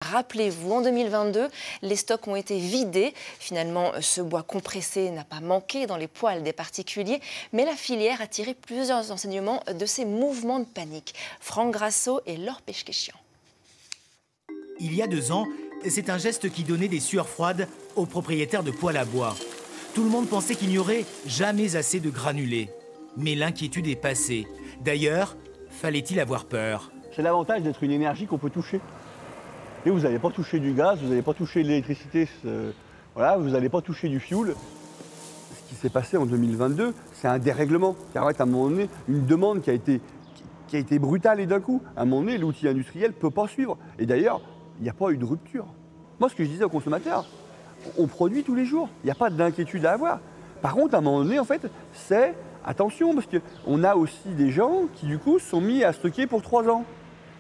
Rappelez-vous, en 2022, les stocks ont été vidés. Finalement, ce bois compressé n'a pas manqué dans les poêles des particuliers, mais la filière a tiré plusieurs enseignements de ces mouvements de panique. Franck Grasso et Laure Pechkéchian. Il y a 2 ans, c'est un geste qui donnait des sueurs froides aux propriétaires de poêles à bois. Tout le monde pensait qu'il n'y aurait jamais assez de granulés. Mais l'inquiétude est passée. D'ailleurs, fallait-il avoir peur? C'est l'avantage d'être une énergie qu'on peut toucher. Et vous n'allez pas toucher du gaz, vous n'allez pas toucher de l'électricité, voilà, vous n'allez pas toucher du fioul. Ce qui s'est passé en 2022, c'est un dérèglement. Car à un moment donné, une demande qui a été brutale et d'un coup. À un moment donné, l'outil industriel ne peut pas suivre. Et d'ailleurs, il n'y a pas eu de rupture. Moi, ce que je disais aux consommateurs, on produit tous les jours. Il n'y a pas d'inquiétude à avoir. Par contre, à un moment donné, en fait, c'est attention, parce qu'on a aussi des gens qui, du coup, sont mis à stocker pour 3 ans.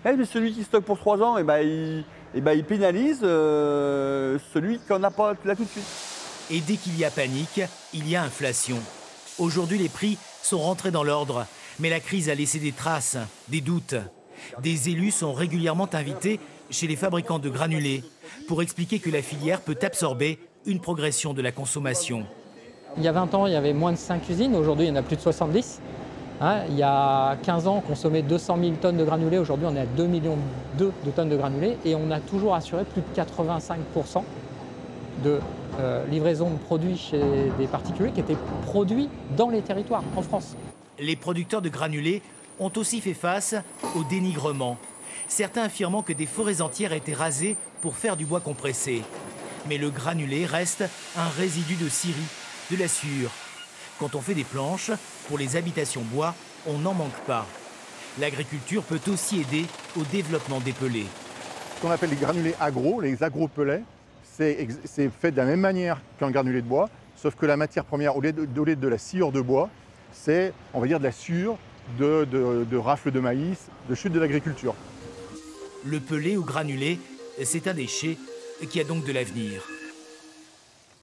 Eh, mais celui qui stocke pour 3 ans, il pénalise celui qui n'en a pas là tout de suite. Et dès qu'il y a panique, il y a inflation. Aujourd'hui, les prix sont rentrés dans l'ordre. Mais la crise a laissé des traces, des doutes. Des élus sont régulièrement invités chez les fabricants de granulés pour expliquer que la filière peut absorber une progression de la consommation. Il y a 20 ans, il y avait moins de 5 usines. Aujourd'hui, il y en a plus de 70. Il y a 15 ans, on consommait 200 000 tonnes de granulés. Aujourd'hui, on est à 2,2 millions de tonnes de granulés. Et on a toujours assuré plus de 85% de livraison de produits chez des particuliers qui étaient produits dans les territoires, en France. Les producteurs de granulés ont aussi fait face au dénigrement. Certains affirmant que des forêts entières étaient rasées pour faire du bois compressé. Mais le granulé reste un résidu de scierie, de la suure. Quand on fait des planches, pour les habitations bois, on n'en manque pas. L'agriculture peut aussi aider au développement des pellets. Ce qu'on appelle les granulés agro, les agro-pellets, c'est fait de la même manière qu'un granulé de bois, sauf que la matière première, au lieu de la sciure de bois, c'est, on va dire, de la sciure de rafles de maïs, de chute de l'agriculture. Le pellet ou granulé, c'est un déchet qui a donc de l'avenir.